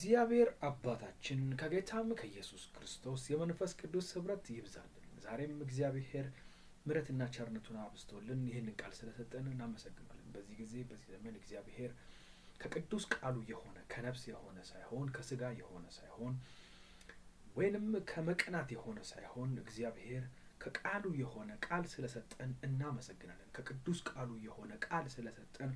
እግዚአብሔር አባታችን ከጌታም ከኢየሱስ ክርስቶስ የመንፈስ ቅዱስ ኅብረት ይብዛልን። ዛሬም እግዚአብሔር ምሕረትና ቸርነቱን አብዝቶልን ይህንን ቃል ስለሰጠን እናመሰግናለን። በዚህ ጊዜ በዚህ ዘመን እግዚአብሔር ከቅዱስ ቃሉ የሆነ ከነፍስ የሆነ ሳይሆን ከስጋ የሆነ ሳይሆን ወይንም ከመቅናት የሆነ ሳይሆን እግዚአብሔር ከቃሉ የሆነ ቃል ስለሰጠን እናመሰግናለን። ከቅዱስ ቃሉ የሆነ ቃል ስለሰጠን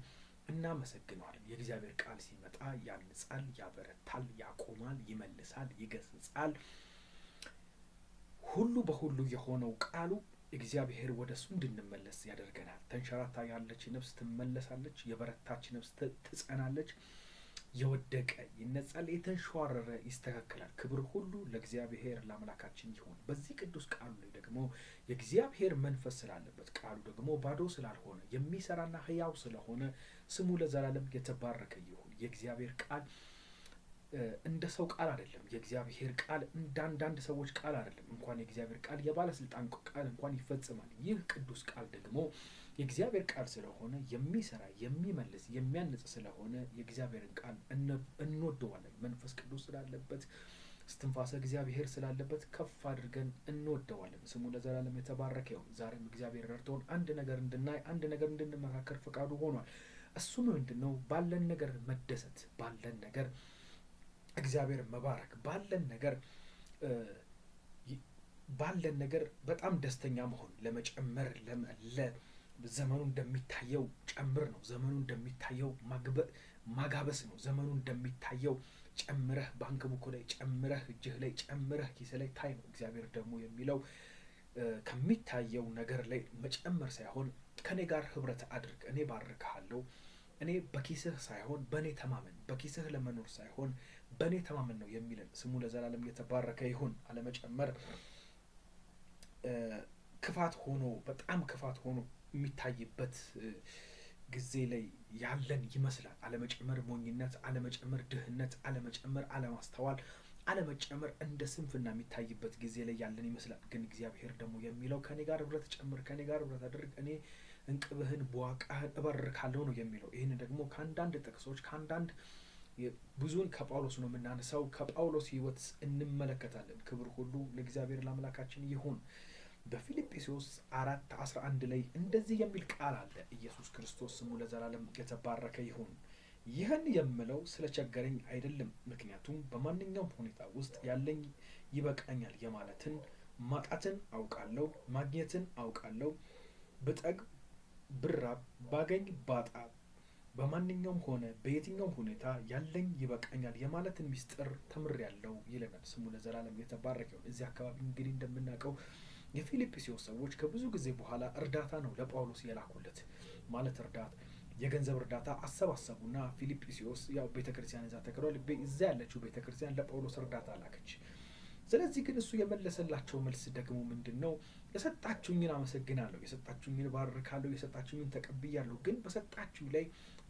እናመሰግናለን። የእግዚአብሔር ቃል ሲመጣ ያንጻል፣ ያበረታል፣ ያቆማል፣ ይመልሳል፣ ይገስጻል። ሁሉ በሁሉ የሆነው ቃሉ እግዚአብሔር ወደ እሱ እንድንመለስ ያደርገናል። ተንሸራታ ያለች ነፍስ ትመለሳለች፣ የበረታች ነፍስ ትጸናለች፣ የወደቀ ይነጻል፣ የተንሸዋረረ ይስተካከላል። ክብር ሁሉ ለእግዚአብሔር ለአምላካችን ይሁን። በዚህ ቅዱስ ቃሉ ላይ ደግሞ የእግዚአብሔር መንፈስ ስላለበት ቃሉ ደግሞ ባዶ ስላልሆነ የሚሰራና ሕያው ስለሆነ ስሙ ለዘላለም የተባረከ ይሁን። የእግዚአብሔር ቃል እንደ ሰው ቃል አይደለም። የእግዚአብሔር ቃል እንደ አንዳንድ ሰዎች ቃል አይደለም። እንኳን የእግዚአብሔር ቃል የባለስልጣን ቃል እንኳን ይፈጽማል። ይህ ቅዱስ ቃል ደግሞ የእግዚአብሔር ቃል ስለሆነ የሚሰራ የሚመልስ የሚያንጽ ስለሆነ የእግዚአብሔርን ቃል እንወደዋለን። መንፈስ ቅዱስ ስላለበት እስትንፋሰ እግዚአብሔር ስላለበት ከፍ አድርገን እንወደዋለን። ስሙ ለዘላለም የተባረከ ይሁን። ዛሬም እግዚአብሔር ረድቶን አንድ ነገር እንድናይ አንድ ነገር እንድንመካከር ፈቃዱ ሆኗል። እሱም ምንድን ነው? ባለን ነገር መደሰት፣ ባለን ነገር እግዚአብሔር መባረክ፣ ባለን ነገር በጣም ደስተኛ መሆን፣ ለመጨመር ዘመኑ እንደሚታየው ጨምር ነው። ዘመኑ እንደሚታየው ማጋበስ ነው። ዘመኑ እንደሚታየው ጨምረህ ባንክ ቡክ ላይ ጨምረህ እጅህ ላይ ጨምረህ ኪስ ላይ ታይ ነው። እግዚአብሔር ደግሞ የሚለው ከሚታየው ነገር ላይ መጨመር ሳይሆን ከኔ ጋር ኅብረት አድርግ፣ እኔ ባርክሃለሁ። እኔ በኪስህ ሳይሆን በእኔ ተማመን፣ በኪስህ ለመኖር ሳይሆን በእኔ ተማመን ነው የሚለን። ስሙ ለዘላለም የተባረከ ይሁን። አለመጨመር ክፋት ሆኖ በጣም ክፋት ሆኖ የሚታይበት ጊዜ ላይ ያለን ይመስላል። አለመጨመር ሞኝነት፣ አለመጨመር ድህነት፣ አለመጨመር አለማስተዋል፣ አለመጨመር እንደ ስንፍና የሚታይበት ጊዜ ላይ ያለን ይመስላል። ግን እግዚአብሔር ደግሞ የሚለው ከኔ ጋር ኅብረት ጨምር፣ ከኔ ጋር ኅብረት አድርግ፣ እኔ እንቅብህን በዋቃህን እባርካለሁ ነው የሚለው። ይህን ደግሞ ከአንዳንድ ጥቅሶች ከአንዳንድ ብዙውን ከጳውሎስ ነው የምናነሳው። ከጳውሎስ ሕይወት እንመለከታለን። ክብር ሁሉ ለእግዚአብሔር ለአምላካችን ይሁን። በፊልጵስዩስ 4:11 ላይ እንደዚህ የሚል ቃል አለ። ኢየሱስ ክርስቶስ ስሙ ለዘላለም የተባረከ ይሁን። ይህን የምለው ስለቸገረኝ አይደለም፣ ምክንያቱም በማንኛውም ሁኔታ ውስጥ ያለኝ ይበቃኛል የማለትን ማጣትን አውቃለሁ፣ ማግኘትን አውቃለሁ። ብጠግብ ብራብ፣ ባገኝ ባጣ፣ በማንኛውም ሆነ በየትኛውም ሁኔታ ያለኝ ይበቃኛል የማለትን ምስጢር ተምሬያለሁ ይለናል። ስሙ ለዘላለም የተባረከ ይሁን። እዚህ አካባቢ እንግዲህ እንደምናውቀው የፊልጵስዩስ ሰዎች ከብዙ ጊዜ በኋላ እርዳታ ነው ለጳውሎስ የላኩለት። ማለት የገንዘብ እርዳታ አሰባሰቡና ፊልጵስዩስ ያው ቤተክርስቲያን እዛ ተክሏል። እዛ ያለችው ቤተክርስቲያን ለጳውሎስ እርዳታ ላከች። ስለዚህ ግን እሱ የመለሰላቸው መልስ ደግሞ ምንድን ነው? የሰጣችሁኝን አመሰግናለሁ፣ የሰጣችሁኝን ባርካለሁ፣ የሰጣችሁኝን ተቀብያለሁ። ግን በሰጣችሁ ላይ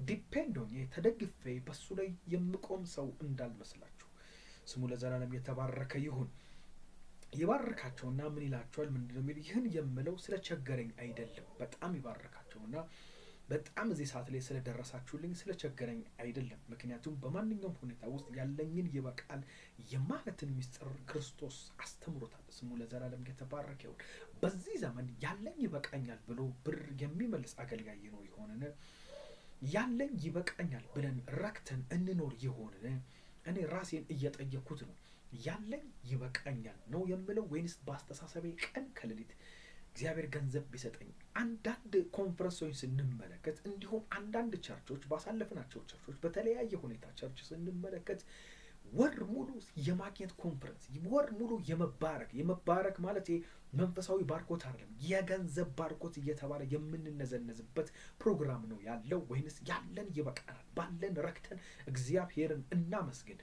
ዲፔንድ ሆኜ ተደግፌ በሱ ላይ የምቆም ሰው እንዳልመስላችሁ። ስሙ ለዘላለም የተባረከ ይሁን። ይባርካቸውና ምን ይላቸዋል? ምንድነው የሚል? ይህን የምለው ስለቸገረኝ አይደለም። በጣም ይባርካቸውና በጣም እዚህ ሰዓት ላይ ስለደረሳችሁልኝ ስለቸገረኝ አይደለም፣ ምክንያቱም በማንኛውም ሁኔታ ውስጥ ያለኝን ይበቃል የማለትን ምስጢር ክርስቶስ አስተምሮታል። ስሙ ለዘላለም የተባረከ ይሁን። በዚህ ዘመን ያለኝ ይበቃኛል ብሎ ብር የሚመልስ አገልጋይ ይኖር ይሆንን? ያለኝ ይበቃኛል ብለን ረክተን እንኖር ይሆንን? እኔ ራሴን እየጠየኩት ነው። ያለኝ ይበቃኛል ነው የምለው ወይንስ በአስተሳሰቤ ቀን ከሌሊት እግዚአብሔር ገንዘብ ቢሰጠኝ? አንዳንድ ኮንፈረንሶች ስንመለከት እንዲሁም አንዳንድ ቸርቾች ባሳለፍናቸው ቸርቾች በተለያየ ሁኔታ ቸርች ስንመለከት ወር ሙሉ የማግኘት ኮንፈረንስ፣ ወር ሙሉ የመባረክ ማለት መንፈሳዊ ባርኮት አይደለም፣ የገንዘብ ባርኮት እየተባለ የምንነዘነዝበት ፕሮግራም ነው ያለው። ወይንስ ያለን ይበቃናል ባለን ረክተን እግዚአብሔርን እናመስግን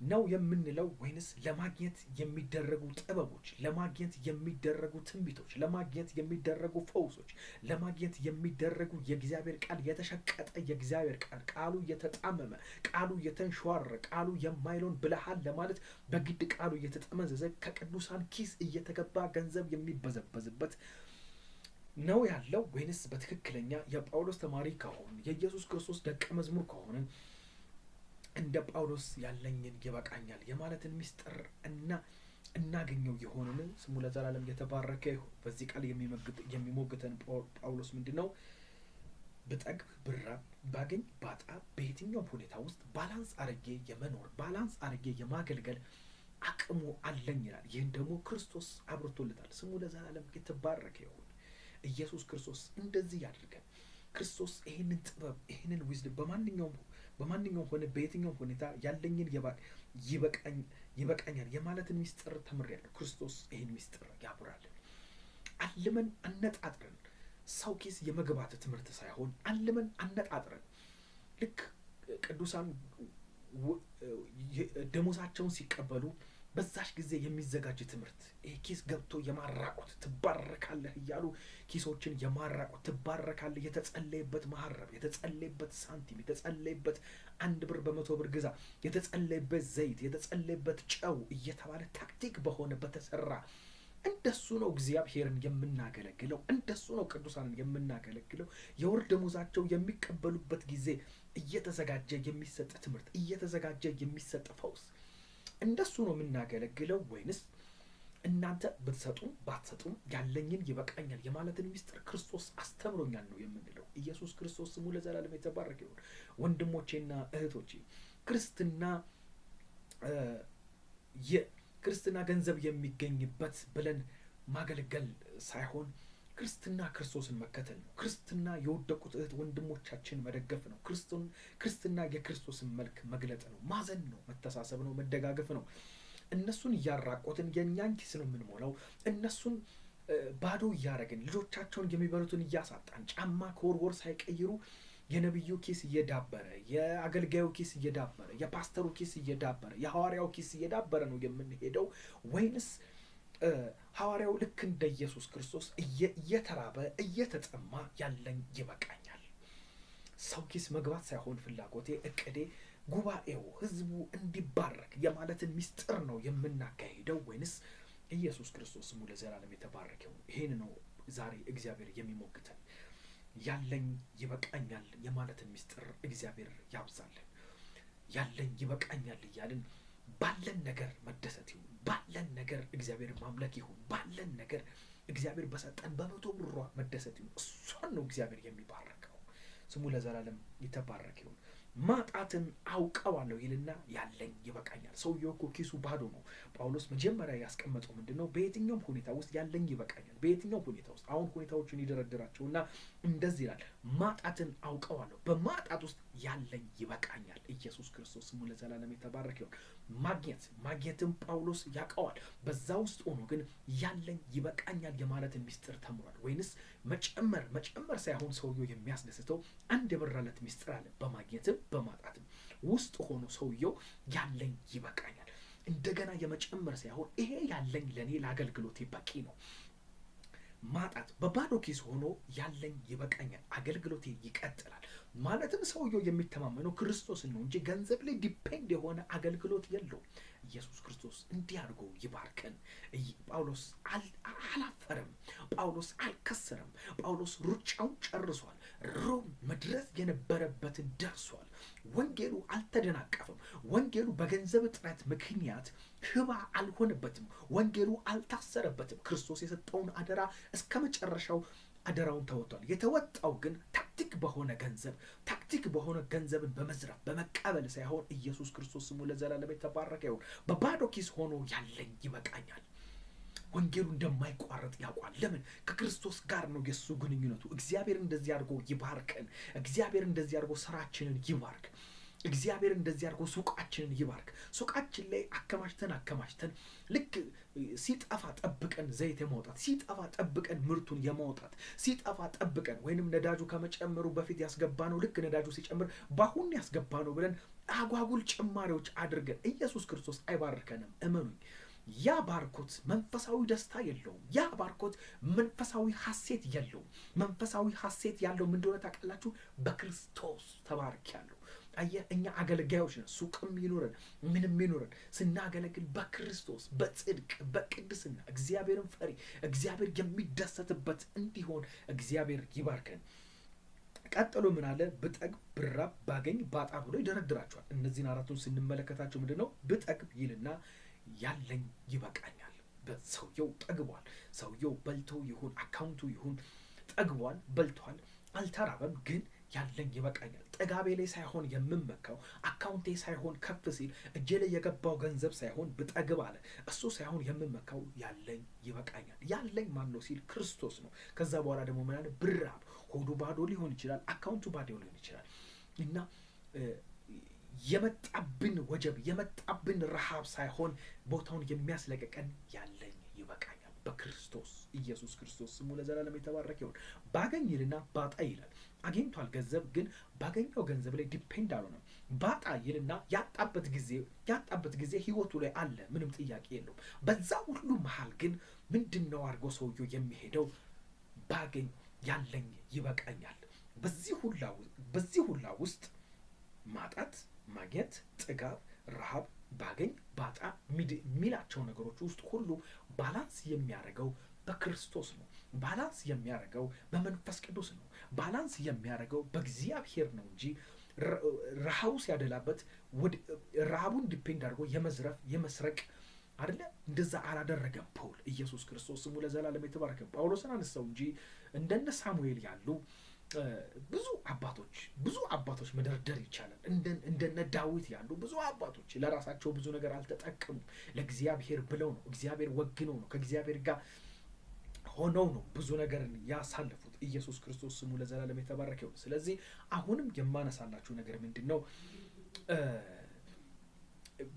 ነው የምንለው? ወይንስ ለማግኘት የሚደረጉ ጥበቦች፣ ለማግኘት የሚደረጉ ትንቢቶች፣ ለማግኘት የሚደረጉ ፈውሶች፣ ለማግኘት የሚደረጉ የእግዚአብሔር ቃል የተሸቀጠ የእግዚአብሔር ቃሉ የተጣመመ ቃሉ የተንሸዋረረ ቃሉ የማይለውን ብለሃል ለማለት በግድ ቃሉ እየተጠመዘዘ ከቅዱሳን ኪስ እየተገባ ገንዘብ የሚበዘበዝበት ነው ያለው? ወይንስ በትክክለኛ የጳውሎስ ተማሪ ከሆን የኢየሱስ ክርስቶስ ደቀ መዝሙር ከሆንን እንደ ጳውሎስ ያለኝን ይበቃኛል የማለትን ምስጢር እናገኘው የሆነን ስሙ ለዘላለም የተባረከ ይሁን። በዚህ ቃል የሚሞግተን ጳውሎስ ምንድነው? ብጠግብ ብራብ ባገኝ ባጣ በየትኛውም ሁኔታ ውስጥ ባላንስ አርጌ የመኖር ባላንስ አርጌ የማገልገል አቅሙ አለኝ ይላል። ይህን ደግሞ ክርስቶስ አብርቶለታል። ስሙ ለዘላለም የተባረከ ይሁን። ኢየሱስ ክርስቶስ እንደዚህ ያድርገን። ክርስቶስ ይህንን ጥበብ ይህንን ዊዝደም በማንኛውም ሆነ በየትኛውም ሁኔታ ያለኝን ይበቃኛል የማለትን ምስጢር ተምሬያለሁ። ክርስቶስ ይህን ምስጢር ያብራልን። አልመን አነጣጥረን ሰው ኪስ የመግባት ትምህርት ሳይሆን አልመን አነጣጥረን ልክ ቅዱሳን ደሞዛቸውን ሲቀበሉ በዛሽ ጊዜ የሚዘጋጅ ትምህርት ይሄ ኪስ ገብቶ የማራቆት ትባረካለህ እያሉ ኪሶችን የማራቆት ትባረካለህ፣ የተጸለየበት መሐረብ፣ የተጸለየበት ሳንቲም፣ የተጸለየበት 1 ብር በ100 ብር ግዛ፣ የተጸለየበት ዘይት፣ የተጸለየበት ጨው እየተባለ ታክቲክ በሆነ በተሰራ እንደሱ ነው እግዚአብሔርን የምናገለግለው። እንደሱ ነው ቅዱሳንን የምናገለግለው። የወር ደመወዛቸው የሚቀበሉበት ጊዜ እየተዘጋጀ የሚሰጥ ትምህርት፣ እየተዘጋጀ የሚሰጥ ፈውስ እንደሱ ነው የምናገለግለው? ወይንስ እናንተ ብትሰጡም ባትሰጡም ያለኝን ይበቃኛል የማለትን ምስጢር ክርስቶስ አስተምሮኛል ነው የምንለው? ኢየሱስ ክርስቶስ ስሙ ለዘላለም የተባረከ ይሁን። ወንድሞቼና እህቶቼ ክርስትና ገንዘብ የሚገኝበት ብለን ማገልገል ሳይሆን ክርስትና ክርስቶስን መከተል ነው። ክርስትና የወደቁት እህት ወንድሞቻችን መደገፍ ነው። ክርስትና የክርስቶስን መልክ መግለጥ ነው። ማዘን ነው። መተሳሰብ ነው። መደጋገፍ ነው። እነሱን እያራቆትን የእኛን ኪስ ነው የምንሞላው። እነሱን ባዶ እያረግን ልጆቻቸውን የሚበሉትን እያሳጣን ጫማ ከወርወር ሳይቀይሩ የነብዩ ኪስ እየዳበረ፣ የአገልጋዩ ኪስ እየዳበረ፣ የፓስተሩ ኪስ እየዳበረ፣ የሐዋርያው ኪስ እየዳበረ ነው የምንሄደው? ወይንስ ሐዋርያው ልክ እንደ ኢየሱስ ክርስቶስ እየተራበ እየተጠማ ያለኝ ይበቃኛል፣ ሰው ኪስ መግባት ሳይሆን ፍላጎቴ፣ እቅዴ ጉባኤው፣ ህዝቡ እንዲባረክ የማለትን ምስጢር ነው የምናካሂደው? ወይንስ ኢየሱስ ክርስቶስ ስሙ ለዘላለም የተባረከው? ይሄን ነው ዛሬ እግዚአብሔር የሚሞግተን። ያለኝ ይበቃኛል የማለትን ምስጢር እግዚአብሔር ያብዛልን። ያለኝ ይበቃኛል እያልን ባለን ነገር መደሰት ይሁን፣ ባለን ነገር እግዚአብሔር ማምለክ ይሁን፣ ባለን ነገር እግዚአብሔር በሰጠን በ100 ብሯ መደሰት ይሁን። እሷን ነው እግዚአብሔር የሚባረከው። ስሙ ለዘላለም የተባረከ ይሁን። ማጣትን አውቀዋለሁ ይልና ያለኝ ይበቃኛል። ሰውየው እኮ ኪሱ ባዶ ነው። ጳውሎስ መጀመሪያ ያስቀመጠው ምንድነው? በየትኛውም ሁኔታ ውስጥ ያለኝ ይበቃኛል። በየትኛውም ሁኔታ ውስጥ አሁን ሁኔታዎችን ይደረድራቸውና እንደዚህ ይላል፣ ማጣትን አውቀዋለሁ፣ በማጣት ውስጥ ያለኝ ይበቃኛል። ኢየሱስ ክርስቶስ ስሙ ለዘላለም የተባረከ ይሁን። ማግኘትም ጳውሎስ ያውቀዋል። በዛ ውስጥ ሆኖ ግን ያለኝ ይበቃኛል የማለትን ምስጢር ተምሯል። ወይንስ መጨመር ሳይሆን ሰውየው የሚያስደስተው አንድ የበራለት ምስጢር አለ። በማግኘትም በማጣትም ውስጥ ሆኖ ሰውየው ያለኝ ይበቃኛል። እንደገና የመጨመር ሳይሆን ይሄ ያለኝ ለኔ ለአገልግሎቴ በቂ ነው። ማጣት በባዶ ኪስ ሆኖ ያለኝ ይበቃኛል፣ አገልግሎቴ ይቀጥላል። ማለትም ሰውየው የሚተማመነው ክርስቶስን ነው እንጂ ገንዘብ ላይ ዲፔንድ የሆነ አገልግሎት የለውም። ኢየሱስ ክርስቶስ እንዲህ አድርጎ ይባርከን። ጳውሎስ አላፈረም። ጳውሎስ አልከሰረም። ጳውሎስ ሩጫውን ጨርሷል። ሮም መድረስ የነበረበትን ደርሷል። ወንጌሉ አልተደናቀፈም። ወንጌሉ በገንዘብ እጥረት ምክንያት ህባ አልሆነበትም። ወንጌሉ አልታሰረበትም። ክርስቶስ የሰጠውን አደራ እስከ መጨረሻው አደራውን ተወጥቷል። የተወጣው ግን ታክቲክ በሆነ ገንዘብን በመዝረፍ በመቀበል ሳይሆን ኢየሱስ ክርስቶስ ስሙ ለዘላለም የተባረከ ይሁን። በባዶ ኪስ ሆኖ ያለኝ ይበቃኛል። ወንጌሉ እንደማይቋረጥ ያውቋል። ለምን? ከክርስቶስ ጋር ነው የሱ ግንኙነቱ። እግዚአብሔር እንደዚህ አድርጎ ይባርከን። እግዚአብሔር እንደዚህ አድርጎ ስራችንን ይባርክ። እግዚአብሔር እንደዚህ አድርጎ ሱቃችንን ይባርክ። ሱቃችን ላይ አከማችተን ልክ ሲጠፋ ጠብቀን ዘይት የማውጣት፣ ሲጠፋ ጠብቀን ምርቱን የማውጣት፣ ሲጠፋ ጠብቀን ወይንም ነዳጁ ከመጨመሩ በፊት ያስገባ ነው ልክ ነዳጁ ሲጨምር ባሁን ያስገባ ነው ብለን አጓጉል ጭማሪዎች አድርገን ኢየሱስ ክርስቶስ አይባርከንም። እመኑኝ። ያ ባርኮት መንፈሳዊ ደስታ የለውም። ያ ባርኮት መንፈሳዊ ሐሴት የለውም። መንፈሳዊ ሐሴት ያለው ምን እንደሆነ ታውቃላችሁ? በክርስቶስ ተባርኪያለሁ። አየህ፣ እኛ አገልጋዮች ነን። ሱቅም ይኖረን ምንም ይኖረን ስናገለግል በክርስቶስ በጽድቅ በቅድስና እግዚአብሔርን ፈሪ እግዚአብሔር የሚደሰትበት እንዲሆን እግዚአብሔር ይባርከን። ቀጥሎ ምን አለ? ብጠግብ፣ ብራብ፣ ባገኝ፣ ባጣ ብሎ ይደረድራቸዋል። እነዚህን አራቱን ስንመለከታቸው ምንድን ነው? ብጠግብ ይልና ያለኝ ይበቃኛል። ሰውየው ጠግቧል። ሰውየው በልቶ ይሁን አካውንቱ ይሁን ጠግቧል፣ በልቷል፣ አልተራበም፣ ግን ያለኝ ይበቃኛል። ጠጋቤ ላይ ሳይሆን የምመካው አካውንቴ ሳይሆን ከፍ ሲል እጄ ላይ የገባው ገንዘብ ሳይሆን ብጠግብ አለ እሱ ሳይሆን የምመካው ያለኝ ይበቃኛል። ያለኝ ማን ነው ሲል ክርስቶስ ነው። ከዛ በኋላ ደግሞ ምን አለ? ብራብ፣ ሆዱ ባዶ ሊሆን ይችላል፣ አካውንቱ ባዶ ሊሆን ይችላል እና የመጣብን ወጀብ የመጣብን ረሃብ ሳይሆን ቦታውን የሚያስለቀቀን ያለኝ ይበቃኛል በክርስቶስ ኢየሱስ ክርስቶስ ስሙ ለዘላለም የተባረከ ይሁን። ባገኝ ይልና ባጣ ይላል። አግኝቷል ገንዘብ፣ ግን ባገኘው ገንዘብ ላይ ዲፔንድ አልሆነም። ባጣ ይልና ያጣበት ጊዜ ህይወቱ ላይ አለ፣ ምንም ጥያቄ የለውም። በዛ ሁሉ መሃል ግን ምንድነው አድርጎ ሰውየው የሚሄደው? ባገኝ ያለኝ ይበቃኛል። በዚህ ሁላ ውስጥ ማጣት፣ ማግኘት፣ ጥጋብ፣ ረሃብ፣ ባገኝ፣ ባጣ የሚላቸው ነገሮች ውስጥ ሁሉ ባላንስ የሚያደርገው በክርስቶስ ነው። ባላንስ የሚያደርገው በመንፈስ ቅዱስ ነው። ባላንስ የሚያደርገው በእግዚአብሔር ነው እንጂ ረሃቡ ሲያደላበት ረሃቡን ዲፔንድ አድርጎ የመዝረፍ የመስረቅ አይደለ? እንደዛ አላደረገም ፖል። ኢየሱስ ክርስቶስ ስሙ ለዘላለም የተባረከ። ጳውሎስን አነሳው እንጂ እንደነ ሳሙኤል ያሉ ብዙ አባቶች መደርደር ይቻላል። እንደነ ዳዊት ያሉ ብዙ አባቶች ለራሳቸው ብዙ ነገር አልተጠቀሙም። ለእግዚአብሔር ብለው ነው፣ እግዚአብሔር ወግነው ነው፣ ከእግዚአብሔር ጋር ሆነው ነው ብዙ ነገርን ያሳለፉት። ኢየሱስ ክርስቶስ ስሙ ለዘላለም የተባረከ ይሁን። ስለዚህ አሁንም የማነሳላችሁ ነገር ምንድን ነው?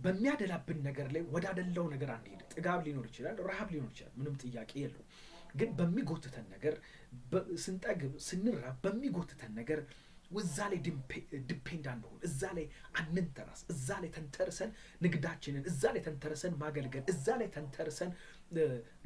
በሚያደላብን ነገር ላይ ወዳደለው ነገር አንሄድ። ጥጋብ ሊኖር ይችላል፣ ረሃብ ሊኖር ይችላል፣ ምንም ጥያቄ የለውም። ግን በሚጎትተን ነገር ስንጠግብ ስንራብ በሚጎትተን ነገር እዛ ላይ ዲፔንድ አንሆን። እዛ ላይ አንንተራስ። እዛ ላይ ተንተርሰን ንግዳችንን እዛ ላይ ተንተርሰን ማገልገል እዛ ላይ ተንተርሰን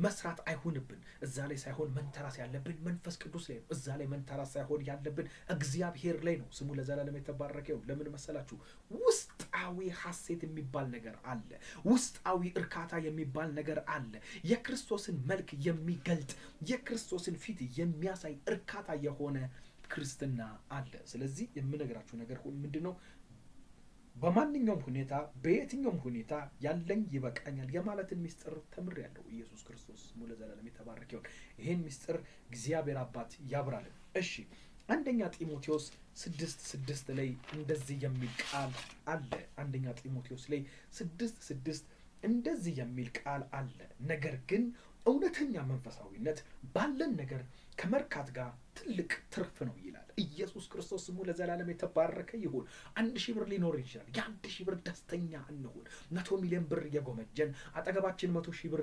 መስራት አይሁንብን። እዛ ላይ ሳይሆን መንተራስ ያለብን መንፈስ ቅዱስ ላይ ነው። እዛ ላይ መንተራስ ሳይሆን ያለብን እግዚአብሔር ላይ ነው። ስሙ ለዘላለም የተባረከ ይሁን። ለምን መሰላችሁ? ውስጣዊ ሐሴት የሚባል ነገር አለ። ውስጣዊ እርካታ የሚባል ነገር አለ። የክርስቶስን መልክ የሚገልጥ የክርስቶስን ፊት የሚያሳይ እርካታ የሆነ ክርስትና አለ። ስለዚህ የምነግራችሁ ነገር ምንድነው? በማንኛውም ሁኔታ በየትኛውም ሁኔታ ያለኝ ይበቃኛል የማለትን ሚስጥር ተምሬያለሁ። ኢየሱስ ክርስቶስ ስሙ ለዘላለም የተባረከ ይሁን። ይሄን ሚስጥር እግዚአብሔር አባት ያብራልን። እሺ፣ አንደኛ ጢሞቴዎስ 6:6 ላይ እንደዚህ የሚል ቃል አለ። አንደኛ ጢሞቴዎስ ላይ 6:6 እንደዚህ የሚል ቃል አለ። ነገር ግን እውነተኛ መንፈሳዊነት ባለን ነገር ከመርካት ጋር ትልቅ ትርፍ ነው ይላል። ኢየሱስ ክርስቶስ ስሙ ለዘላለም የተባረከ ይሁን። 1000 ብር ሊኖር ይችላል። የ1000 ብር ደስተኛ እንሁን። 100 ሚሊዮን ብር እየጎመጀን አጠገባችን 100,000 ብር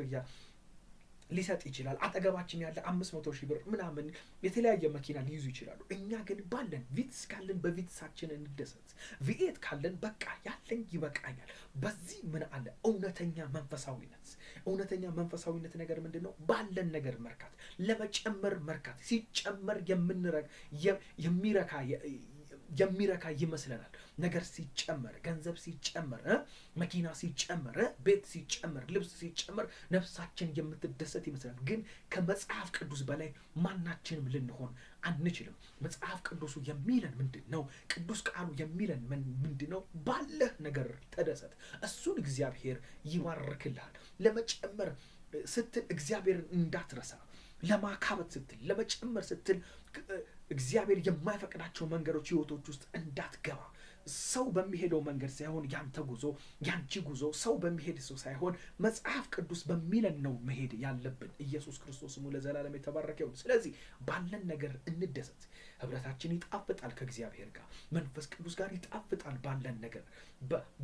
ሊሰጥ ይችላል። አጠገባችን ያለ 500,000 ብር ምናምን የተለያየ መኪና ሊይዙ ይችላሉ። እኛ ግን ባለን ቪትስ ካለን በቪትሳችን እንደሰት። ቪኤት ካለን በቃ ያለኝ ይበቃኛል። በዚህ ምን አለ? እውነተኛ መንፈሳዊነት ነገር ምንድን ነው? ባለን ነገር መርካት፣ ለመጨመር መርካት። ሲጨመር የሚረካ ይመስለናል። ነገር ሲጨመር፣ ገንዘብ ሲጨመር፣ መኪና ሲጨመር፣ ቤት ሲጨመር፣ ልብስ ሲጨመር ነፍሳችን የምትደሰት ይመስላል። ግን ከመጽሐፍ ቅዱስ በላይ ማናችንም ልንሆን አንችልም። መጽሐፍ ቅዱሱ የሚለን ምንድን ነው? ቅዱስ ቃሉ የሚለን ምንድን ነው? ባለህ ነገር ተደሰት፣ እሱን እግዚአብሔር ይባርክልሃል። ለመጨመር ስትል እግዚአብሔርን እንዳትረሳ፣ ለማካበት ስትል፣ ለመጨመር ስትል እግዚአብሔር የማይፈቅዳቸው መንገዶች ህይወቶች ውስጥ እንዳትገባ። ሰው በሚሄደው መንገድ ሳይሆን ያንተ ጉዞ ያንቺ ጉዞ ሰው በሚሄድ ሰው ሳይሆን መጽሐፍ ቅዱስ በሚለን ነው መሄድ ያለብን። ኢየሱስ ክርስቶስ ስሙ ለዘላለም የተባረከ ይሁን። ስለዚህ ባለን ነገር እንደሰት። ህብረታችን ይጣፍጣል ከእግዚአብሔር ጋር፣ መንፈስ ቅዱስ ጋር ይጣፍጣል። ባለን ነገር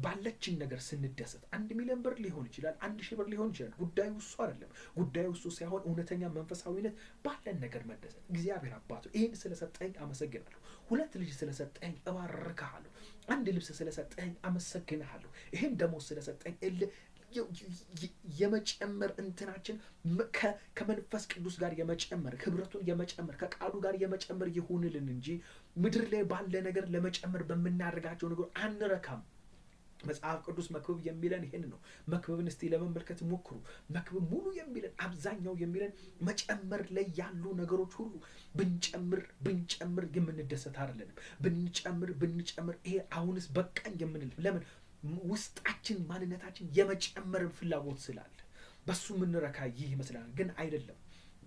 ባለችን ነገር ስንደሰት 1 ሚሊዮን ብር ሊሆን ይችላል፣ 1000 ብር ሊሆን ይችላል። ጉዳዩ እሱ አይደለም። ጉዳዩ እሱ ሳይሆን እውነተኛ መንፈሳዊነት ባለን ነገር መደሰት። እግዚአብሔር አባቱ ይህን ስለሰጠኝ አመሰግናለሁ። 2 ልጅ ስለሰጠኝ እባርክሃለሁ። 1 ልብስ ስለሰጠኝ አመሰግንሃለሁ። ይህን ደሞዝ ስለሰጠኝ የመጨመር እንትናችን ከመንፈስ ቅዱስ ጋር የመጨመር ህብረቱን የመጨመር ከቃሉ ጋር የመጨመር ይሁንልን እንጂ ምድር ላይ ባለ ነገር ለመጨመር በምናደርጋቸው ነገር አንረካም። መጽሐፍ ቅዱስ መክብብ የሚለን ይሄን ነው። መክብብን እስቲ ለመመልከት ሞክሩ። መክብብ ሙሉ የሚለን አብዛኛው የሚለን መጨመር ላይ ያሉ ነገሮች ሁሉ ብንጨምር የምንደሰት አይደለንም። ብንጨምር ይሄ አሁንስ በቃኝ የምንል ለምን? ውስጣችን ማንነታችን የመጨመርን ፍላጎት ስላለ በሱ የምንረካ ይህ ይመስላል፣ ግን አይደለም።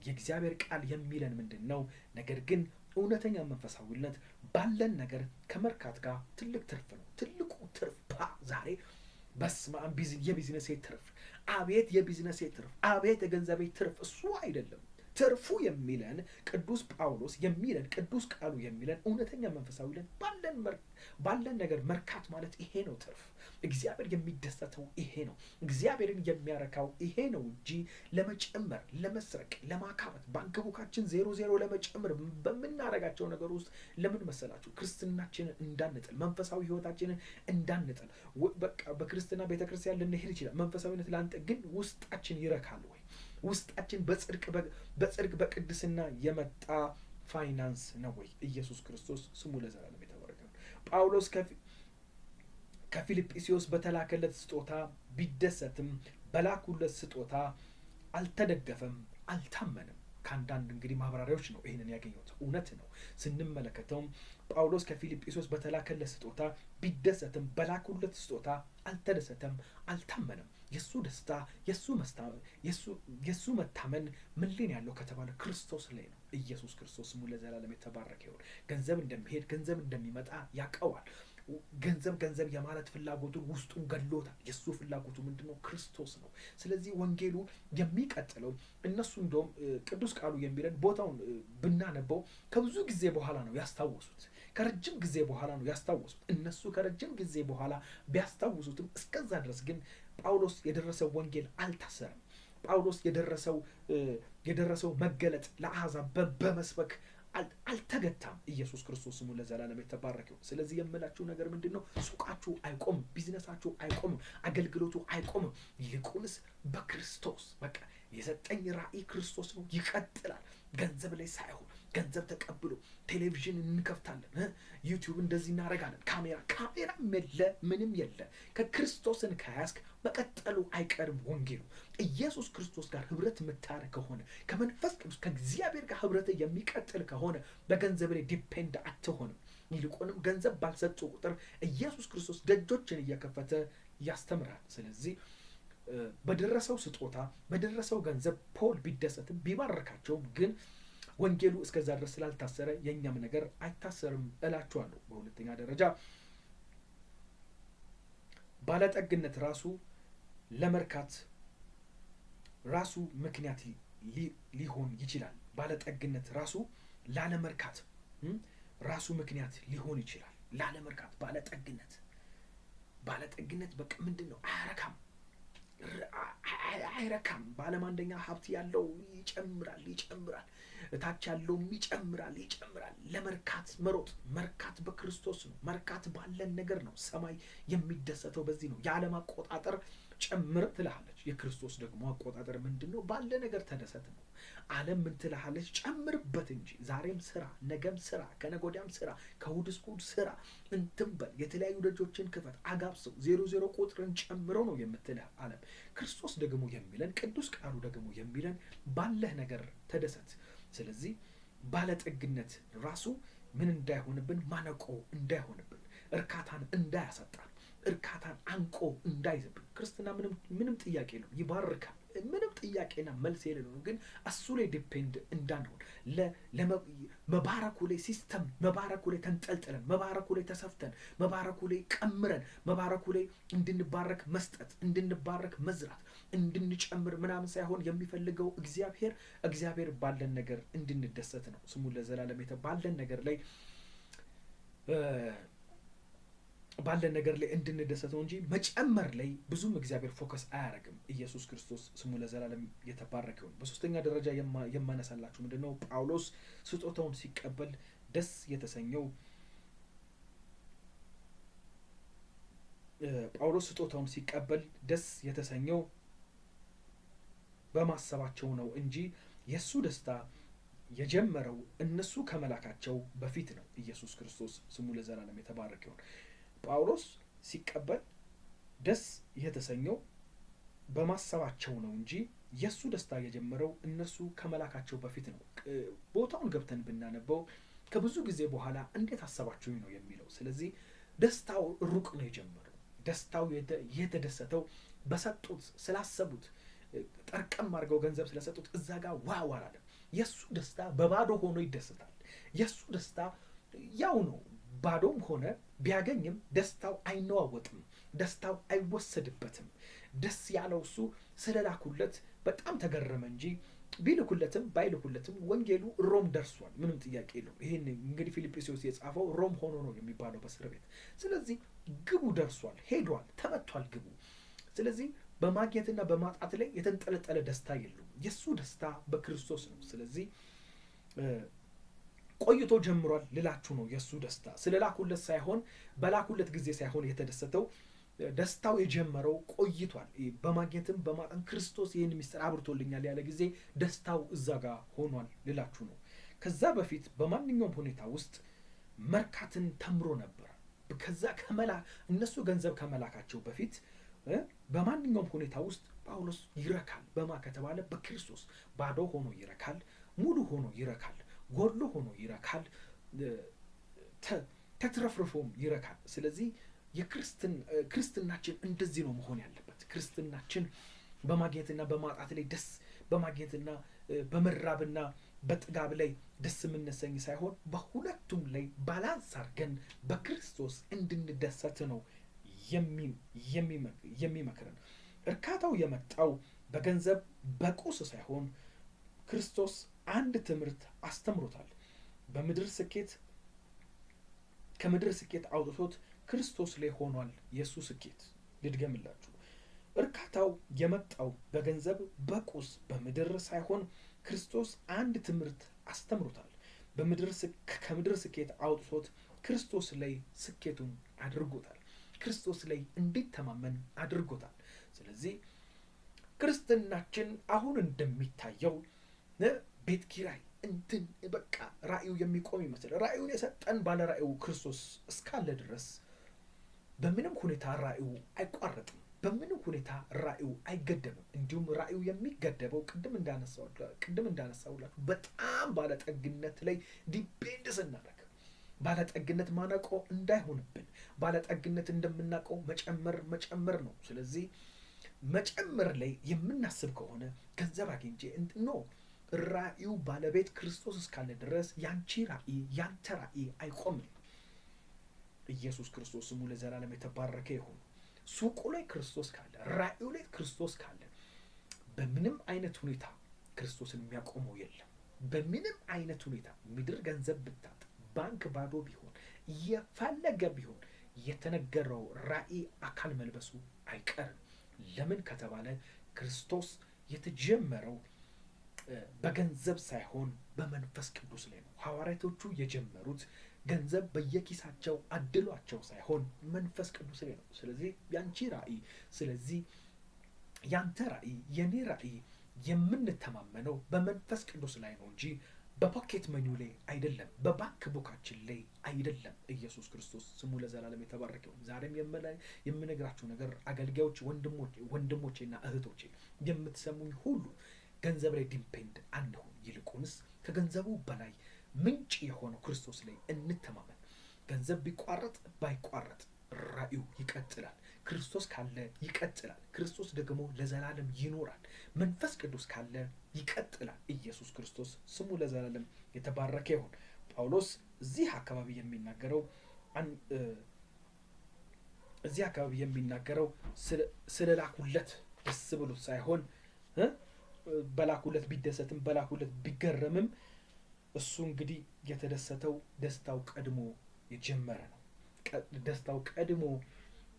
የእግዚአብሔር ቃል የሚለን ምንድን ነው? ነገር ግን እውነተኛ መንፈሳዊነት ባለን ነገር ከመርካት ጋር ትልቅ ትርፍ ነው። ትልቁ ትርፍ ዛሬ በስመ አብ የቢዝነሴ ትርፍ፣ አቤት የቢዝነሴ ትርፍ፣ አቤት የገንዘቤ ትርፍ፣ እሱ አይደለም። ትርፉ የሚለን ቅዱስ ጳውሎስ የሚለን ቅዱስ ቃሉ የሚለን እውነተኛ መንፈሳዊነት ባለን ነገር መርካት ማለት ይሄ ነው ትርፍ። እግዚአብሔር የሚደሰተው ይሄ ነው። እግዚአብሔርን የሚያረካው ይሄ ነው እንጂ ለመጨመር፣ ለመስረቅ፣ ለማካበት ባንክ ቡካችን 00 ለመጨመር በምናረጋቸው ነገር ውስጥ ለምን መሰላችሁ? ክርስትናችንን እንዳንጥል፣ መንፈሳዊ ህይወታችንን እንዳንጥል። በቃ በክርስትና ቤተክርስቲያን ልንሄድ ይችላል። መንፈሳዊነት ላንተ ግን ውስጣችን ይረካል ወይ? ውስጣችን በጽድቅ በቅድስና የመጣ ፋይናንስ ነው ወይ? ኢየሱስ ክርስቶስ ስሙ ለዘላለም የተባረከ ነው። ጳውሎስ ከፊልጵስዩስ በተላከለት ስጦታ ቢደሰትም በላኩለት ስጦታ አልተደገፈም፣ አልታመንም። ከአንዳንድ እንግዲህ ማብራሪያዎች ነው ይህንን ያገኘሁት። እውነት ነው ስንመለከተውም ጳውሎስ ከፊልጵስዩስ በተላከለት ስጦታ ቢደሰትም በላኩለት ስጦታ አልተደሰተም፣ አልታመንም። የሱ ደስታ የሱ መታመን ምን ላይ ያለው ከተባለ ክርስቶስ ላይ ነው። ኢየሱስ ክርስቶስ ስሙ ለዘላለም የተባረከ ይሁን። ገንዘብ እንደሚሄድ ገንዘብ እንደሚመጣ ያውቀዋል። ገንዘብ የማለት ፍላጎቱን ውስጡን ገሎታል። የሱ ፍላጎቱ ምንድነው? ክርስቶስ ነው። ስለዚህ ወንጌሉ የሚቀጥለው እነሱ እንደውም ቅዱስ ቃሉ የሚለን ቦታውን ብናነበው ከብዙ ጊዜ በኋላ ነው ያስታወሱት። ከረጅም ጊዜ በኋላ ነው ያስታወሱት። እነሱ ከረጅም ጊዜ በኋላ ቢያስታውሱትም እስከዛ ድረስ ግን ጳውሎስ የደረሰው ወንጌል አልታሰረም። ጳውሎስ የደረሰው መገለጥ ለአሕዛብ በመስበክ አልተገታም። ኢየሱስ ክርስቶስ ስሙ ለዘላለም የተባረከው። ስለዚህ የምላችሁ ነገር ምንድነው? ሱቃችሁ አይቆምም፣ ቢዝነሳችሁ አይቆምም፣ አገልግሎቱ አይቆምም። ይልቁንስ በክርስቶስ በቃ የሰጠኝ ራእይ ክርስቶስ ነው፣ ይቀጥላል። ገንዘብ ላይ ሳይሆን ገንዘብ ተቀብሎ ቴሌቪዥን እንከፍታለን፣ ዩቲዩብ እንደዚህ እናደርጋለን። ካሜራም የለ ምንም የለ። ከክርስቶስን ከያዝክ መቀጠሉ አይቀርም። ወንጌሉ ኢየሱስ ክርስቶስ ጋር ህብረት የምታረግ ከሆነ ከመንፈስ ቅዱስ ከእግዚአብሔር ጋር ህብረት የሚቀጥል ከሆነ በገንዘብ ላይ ዲፔንድ አትሆንም። ይልቁንም ገንዘብ ባልሰጡ ቁጥር ኢየሱስ ክርስቶስ ደጆችን እየከፈተ ያስተምራል። ስለዚህ በደረሰው ስጦታ በደረሰው ገንዘብ ፖል ቢደሰትም ቢባርካቸውም ግን ወንጌሉ እስከዛ ድረስ ስላልታሰረ የኛም ነገር አይታሰርም እላችኋለሁ። በሁለተኛ ደረጃ ባለጠግነት ራሱ ለመርካት ራሱ ምክንያት ሊሆን ይችላል። ባለጠግነት ራሱ ላለመርካት ራሱ ምክንያት ሊሆን ይችላል። ላለመርካት ባለጠግነት በቃ ምንድን ነው? አይረካም። በዓለም አንደኛ ሀብት ያለው ይጨምራል፣ እታች ያለውም ይጨምራል። ለመርካት መርካት በክርስቶስ ነው። መርካት ባለን ነገር ነው። ሰማይ የሚደሰተው በዚህ ነው። የዓለም አቆጣጠር ጨምር ትልሃለች። የክርስቶስ ደግሞ አቆጣጠር ምንድን ነው? ባለ ነገር ተደሰት ነው። ዓለም ምን ትልሃለች? ጨምርበት እንጂ። ዛሬም ስራ፣ ነገም ስራ፣ ከነጎዳም ስራ፣ ከእሑድ እስከ እሑድ ስራ፣ እንትን በል፣ የተለያዩ ደጆችን ክፈት፣ አጋብሰው፣ 00 ቁጥርን ጨምረው ነው የምትልህ ዓለም። ክርስቶስ ደግሞ የሚለን ቅዱስ ቃሉ ደግሞ የሚለን ባለህ ነገር ተደሰት። ስለዚህ ባለጠግነት ራሱ ምን እንዳይሆንብን፣ ማነቆ እንዳይሆንብን፣ እርካታን እንዳያሰጣን፣ እርካታን አንቆ እንዳይዝብን። ክርስትና ምንም ጥያቄ ነው፣ ይባርካል። ምንም ጥያቄና መልስ የሌለው ነው። ግን እሱ ላይ ዲፔንድ እንዳንሆን መባረኩ ላይ ሲስተም መባረኩ ላይ ተንጠልጥለን መባረኩ ላይ ተሰፍተን መባረኩ ላይ ቀምረን መባረኩ ላይ እንድንባረክ መስጠት እንድንባረክ መዝራት እንድንጨምር ምናምን ሳይሆን የሚፈልገው እግዚአብሔር ባለን ነገር እንድንደሰት ነው። ስሙ ለዘላለም ባለን ነገር ላይ እንድንደሰተው እንጂ መጨመር ላይ ብዙም እግዚአብሔር ፎከስ አያደርግም። ኢየሱስ ክርስቶስ ስሙ ለዘላለም የተባረከ ይሁን። በሶስተኛ ደረጃ የማነሳላችሁ ምንድነው? ጳውሎስ ስጦታውን ሲቀበል ደስ የተሰኘው በማሰባቸው ነው እንጂ የእሱ ደስታ የጀመረው እነሱ ከመላካቸው በፊት ነው። ኢየሱስ ክርስቶስ ስሙ ለዘላለም የተባረከ ይሁን። ጳውሎስ ሲቀበል ደስ የተሰኘው በማሰባቸው ነው እንጂ የእሱ ደስታ የጀመረው እነርሱ ከመላካቸው በፊት ነው። ቦታውን ገብተን ብናነበው ከብዙ ጊዜ በኋላ እንዴት አሰባችሁኝ ነው የሚለው። ስለዚህ ደስታው ሩቅ ነው የጀመረው። ደስታው የተደሰተው በሰጡት ስላሰቡት ጠርቀም አድርገው ገንዘብ ስለሰጡት እዛ ጋር ዋው አላለም። የእሱ ደስታ በባዶ ሆኖ ይደሰታል። የእሱ ደስታ ያው ነው። ባዶም ሆነ ቢያገኝም ደስታው አይነዋወጥም፣ ደስታው አይወሰድበትም። ደስ ያለው እሱ ስለላኩለት በጣም ተገረመ እንጂ ቢልኩለትም ባይልኩለትም ወንጌሉ ሮም ደርሷል። ምንም ጥያቄ የለው። ይህን እንግዲህ ፊልጵስዩስ የጻፈው ሮም ሆኖ ነው የሚባለው በእስር ቤት። ስለዚህ ግቡ ደርሷል፣ ሄዷል፣ ተመቷል ግቡ። ስለዚህ በማግኘትና በማጣት ላይ የተንጠለጠለ ደስታ የለውም። የእሱ ደስታ በክርስቶስ ነው። ስለዚህ ቆይቶ ጀምሯል ልላችሁ ነው። የእሱ ደስታ ስለላኩለት ሳይሆን በላኩለት ጊዜ ሳይሆን የተደሰተው ደስታው የጀመረው ቆይቷል። በማግኘትም በማጣት ክርስቶስ ይህን ምስጢር አብርቶልኛል ያለ ጊዜ ደስታው እዛ ጋር ሆኗል ልላችሁ ነው። ከዛ በፊት በማንኛውም ሁኔታ ውስጥ መርካትን ተምሮ ነበር። ከዛ እነሱ ገንዘብ ከመላካቸው በፊት በማንኛውም ሁኔታ ውስጥ ጳውሎስ ይረካል። በማ ከተባለ በክርስቶስ ባዶ ሆኖ ይረካል፣ ሙሉ ሆኖ ይረካል፣ ጎድሎ ሆኖ ይረካል፣ ተትረፍርፎም ይረካል። ስለዚህ ክርስትናችን እንደዚህ ነው መሆን ያለበት። ክርስትናችን በማግኘትና በማጣት ላይ ደስ በማግኘትና በመራብና በጥጋብ ላይ ደስ የምንሰኝ ሳይሆን በሁለቱም ላይ ባላንስ አድርገን በክርስቶስ እንድንደሰት ነው የሚመክረን። እርካታው የመጣው በገንዘብ በቁስ ሳይሆን ክርስቶስ አንድ ትምህርት አስተምሮታል። ከምድር ስኬት አውጥቶት ክርስቶስ ላይ ሆኗል የእሱ ስኬት። ልድገምላችሁ። እርካታው የመጣው በገንዘብ በቁስ በምድር ሳይሆን ክርስቶስ አንድ ትምህርት አስተምሮታል። ከምድር ስኬት አውጥቶት ክርስቶስ ላይ ስኬቱን አድርጎታል። ክርስቶስ ላይ እንዲተማመን አድርጎታል። ስለዚህ ክርስትናችን አሁን እንደሚታየው ቤት ኪራይ እንትን በቃ ራእዩ የሚቆም ይመስል ራእዩን የሰጠን ባለ ራእዩ ክርስቶስ እስካለ ድረስ በምንም ሁኔታ ራእዩ አይቋረጥም። በምንም ሁኔታ ራእዩ አይገደብም። እንዲሁም ራእዩ የሚገደበው ቅድም እንዳነሳውላችሁ በጣም ባለጠግነት ላይ ዲፔንድ ስናደርግ ባለጠግነት ማነቆ እንዳይሆንብን ባለጠግነት እንደምናውቀው መጨመር ነው። ስለዚህ መጨመር ላይ የምናስብ ከሆነ ገንዘብ አግኝቼ ራእዩ ባለቤት ክርስቶስ እስካለ ድረስ ያንቺ ራእይ ያንተ ራእይ አይቆምም። ኢየሱስ ክርስቶስ ስሙ ለዘላለም የተባረከ ይሁን። ሱቁ ላይ ክርስቶስ ካለ፣ ራእዩ ላይ ክርስቶስ ካለ በምንም አይነት ሁኔታ ክርስቶስን የሚያቆመው የለም። በምንም አይነት ሁኔታ ምድር ገንዘብ ብታጥ፣ ባንክ ባዶ ቢሆን፣ የፈለገ ቢሆን የተነገረው ራእይ አካል መልበሱ አይቀርም። ለምን ከተባለ ክርስቶስ የተጀመረው በገንዘብ ሳይሆን በመንፈስ ቅዱስ ላይ ነው። ሐዋርያቶቹ የጀመሩት ገንዘብ በየኪሳቸው አድሏቸው ሳይሆን መንፈስ ቅዱስ ላይ ነው። ስለዚህ ያንቺ ራእይ፣ ስለዚህ ያንተ ራእይ፣ የኔ ራእይ የምንተማመነው በመንፈስ ቅዱስ ላይ ነው እንጂ በፖኬት መኒው ላይ አይደለም፣ በባንክ ቡካችን ላይ አይደለም። ኢየሱስ ክርስቶስ ስሙ ለዘላለም የተባረከ ይሁን። ዛሬም የምነግራችሁ ነገር አገልጋዮች ወንድሞቼና እህቶቼ የምትሰሙኝ ሁሉ ገንዘብ ላይ ዲፔንድ አንሁን። ይልቁንስ ከገንዘቡ በላይ ምንጭ የሆነው ክርስቶስ ላይ እንተማመን። ገንዘብ ቢቋረጥ ባይቋረጥ ራእዩ ይቀጥላል። ክርስቶስ ካለ ይቀጥላል። ክርስቶስ ደግሞ ለዘላለም ይኖራል። መንፈስ ቅዱስ ካለ ይቀጥላል። ኢየሱስ ክርስቶስ ስሙ ለዘላለም የተባረከ ይሁን። ጳውሎስ እዚህ አካባቢ የሚናገረው ስለላኩለት ደስ ብሎት ሳይሆን በላኩለት ቢደሰትም በላኩለት ቢገረምም እሱ እንግዲህ የተደሰተው ደስታው ቀድሞ የጀመረ ነው። ደስታው ቀድሞ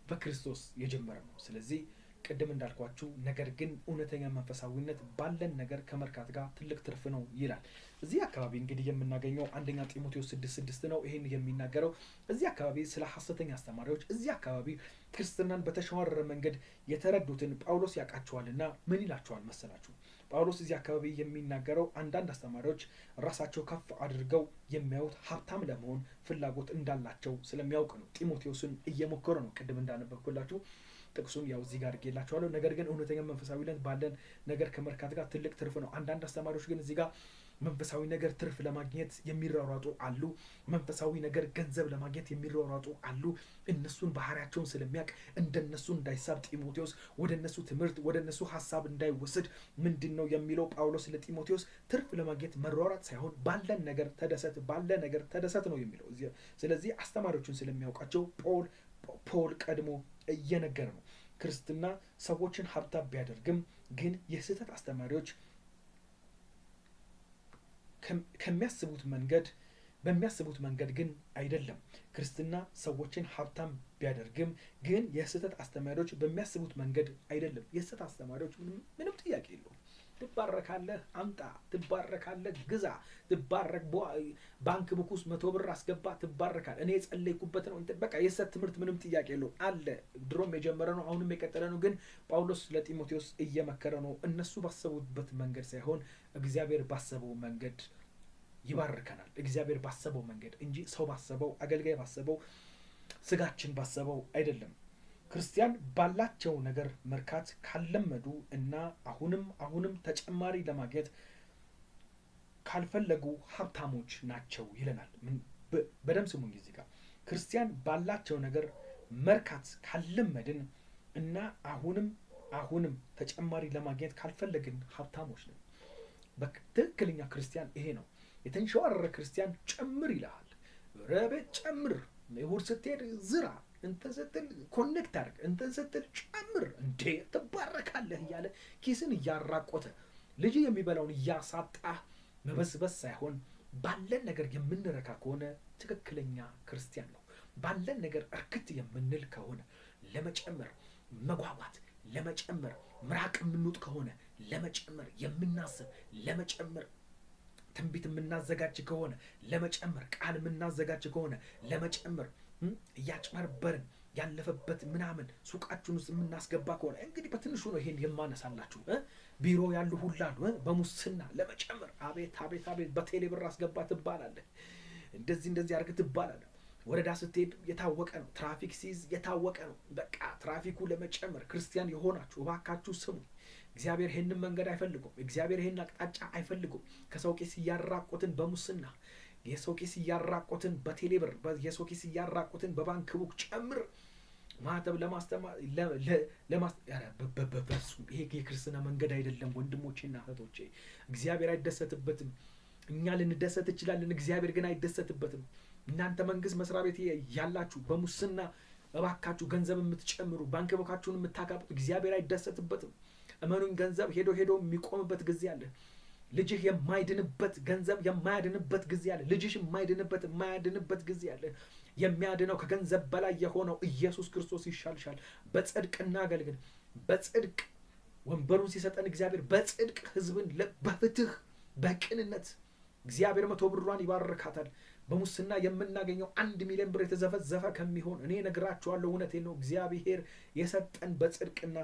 በክርስቶስ የጀመረ ነው። ስለዚህ ቅድም እንዳልኳችሁ ነገር ግን እውነተኛ መንፈሳዊነት ባለን ነገር ከመርካት ጋር ትልቅ ትርፍ ነው ይላል። እዚህ አካባቢ እንግዲህ የምናገኘው አንደኛ ጢሞቴዎስ 6:6 ነው። ይህን የሚናገረው እዚህ አካባቢ ስለ ሐሰተኛ አስተማሪዎች፣ እዚህ አካባቢ ክርስትናን በተሸዋረረ መንገድ የተረዱትን ጳውሎስ ያውቃቸዋልና ምን ይላቸዋል መሰላችሁ? ጳውሎስ እዚህ አካባቢ የሚናገረው አንዳንድ አስተማሪዎች ራሳቸው ከፍ አድርገው የሚያዩት ሀብታም ለመሆን ፍላጎት እንዳላቸው ስለሚያውቅ ነው። ጢሞቴዎስን እየሞከረ ነው። ቅድም እንዳነበብኩላችሁ ጥቅሱን ያው እዚህ ጋር አድርጌላችኋለሁ። ነገር ግን እውነተኛ መንፈሳዊነት ባለን ነገር ከመርካት ጋር ትልቅ ትርፍ ነው። አንዳንድ አስተማሪዎች ግን እዚህ ጋር መንፈሳዊ ነገር ትርፍ ለማግኘት የሚሯሯጡ አሉ። መንፈሳዊ ነገር ገንዘብ ለማግኘት የሚሯሯጡ አሉ። እነሱን ባህሪያቸውን ስለሚያውቅ እንደነሱ እንዳይሳብ ጢሞቴዎስ ወደ እነሱ ትምህርት ወደ እነሱ ሀሳብ እንዳይወስድ ምንድን ነው የሚለው ጳውሎስ ለጢሞቴዎስ? ትርፍ ለማግኘት መሯሯጥ ሳይሆን ባለን ነገር ተደሰት፣ ባለ ነገር ተደሰት ነው የሚለው። ስለዚህ አስተማሪዎቹን ስለሚያውቃቸው ፖል ቀድሞ እየነገረ ነው። ክርስትና ሰዎችን ሀብታም ቢያደርግም ግን የስህተት አስተማሪዎች በሚያስቡት መንገድ ግን አይደለም። ክርስትና ሰዎችን ሀብታም ቢያደርግም ግን የስህተት አስተማሪዎች በሚያስቡት መንገድ አይደለም። የስህተት አስተማሪዎች ምንም ጥያቄ የለውም። ትባረካለህ፣ አምጣ፣ ትባረካለህ፣ ግዛ፣ ትባረክ፣ ባንክ ቡክ ውስጥ 100 ብር አስገባ፣ ትባረካል፣ እኔ የጸለይኩበት ነው። በቃ የስህተት ትምህርት ምንም ጥያቄ የለውም አለ። ድሮም የጀመረ ነው፣ አሁንም የቀጠለ ነው። ግን ጳውሎስ ለጢሞቴዎስ እየመከረ ነው። እነሱ ባሰቡበት መንገድ ሳይሆን እግዚአብሔር ባሰበው መንገድ ይባርከናል። እግዚአብሔር ባሰበው መንገድ እንጂ ሰው ባሰበው፣ አገልጋይ ባሰበው፣ ስጋችን ባሰበው አይደለም። ክርስቲያን ባላቸው ነገር መርካት ካለመዱ እና አሁንም ተጨማሪ ለማግኘት ካልፈለጉ ሀብታሞች ናቸው ይለናል። በደም ስሙኝ እዚህ ጋር ክርስቲያን ባላቸው ነገር መርካት ካለመድን እና አሁንም ተጨማሪ ለማግኘት ካልፈለግን ሀብታሞች ነን። በትክክለኛ ክርስቲያን ይሄ ነው። የተንሸዋረረ ክርስቲያን ጨምር ይልሃል። ረቤት ጨምር፣ እሑድ ስትሄድ ዝራ፣ እንትን ስትል ኮኔክት አድርግ፣ እንትን ስትል ጨምር፣ እንዴ ትባረካለህ እያለ ኪስን እያራቆተ ልጅ የሚበላውን እያሳጣህ መበስበስ ሳይሆን ባለን ነገር የምንረካ ከሆነ ትክክለኛ ክርስቲያን ነው። ባለን ነገር እርክት የምንል ከሆነ ለመጨመር መጓጓት፣ ለመጨመር ምራቅ የምንውጥ ከሆነ ለመጨመር የምናስብ፣ ለመጨመር ትንቢት የምናዘጋጅ ከሆነ ለመጨመር፣ ቃል የምናዘጋጅ ከሆነ ለመጨመር፣ እያጭበርበርን ያለፈበት ምናምን ሱቃችን ውስጥ የምናስገባ ከሆነ እንግዲህ በትንሹ ነው ይሄን የማነሳላችሁ። ቢሮ ያሉ ሁላሉ በሙስና ለመጨመር አቤት አቤት አቤት፣ በቴሌ ብር አስገባ ትባላለህ፣ እንደዚህ አድርግ ትባላለህ። ወረዳ ስትሄድ የታወቀ ነው። ትራፊክ ሲይዝ የታወቀ ነው። በቃ ትራፊኩ ለመጨመር ክርስቲያን የሆናችሁ እባካችሁ ስሙ። እግዚአብሔር ይህንን መንገድ አይፈልጉም። እግዚአብሔር ይህን አቅጣጫ አይፈልጉም። ከሰው ቂስ እያራቆትን በሙስና የሰው ቂስ እያራቆትን በቴሌብር የሰው ቂስ እያራቆትን በባንክ ቡክ ጨምር ማተብ ለማስተማር ይሄ የክርስትና መንገድ አይደለም ወንድሞቼና እህቶቼ። እግዚአብሔር አይደሰትበትም። እኛ ልንደሰት እንችላለን፣ እግዚአብሔር ግን አይደሰትበትም። እናንተ መንግስት መስሪያ ቤት ያላችሁ በሙስና እባካችሁ ገንዘብ የምትጨምሩ ባንክ ቡካችሁን የምታካብጡ እግዚአብሔር አይደሰትበትም። እመኑኝ፣ ገንዘብ ሄዶ የሚቆምበት ጊዜ አለ። ልጅህ የማይድንበት ገንዘብ የማያድንበት ጊዜ አለ። ልጅሽ የማያድንበት ጊዜ አለ። የሚያድነው ከገንዘብ በላይ የሆነው ኢየሱስ ክርስቶስ ይሻልሻል። በጽድቅ እናገልግል። በጽድቅ ወንበሩን ሲሰጠን እግዚአብሔር በጽድቅ ህዝብን በፍትህ በቅንነት እግዚአብሔር 100 ብሯን ይባርካታል። በሙስና የምናገኘው 1 ሚሊዮን ብር የተዘፈዘፈ ከሚሆን እኔ ነግራችኋለሁ፣ እውነቴን ነው። እግዚአብሔር የሰጠን በጽድቅና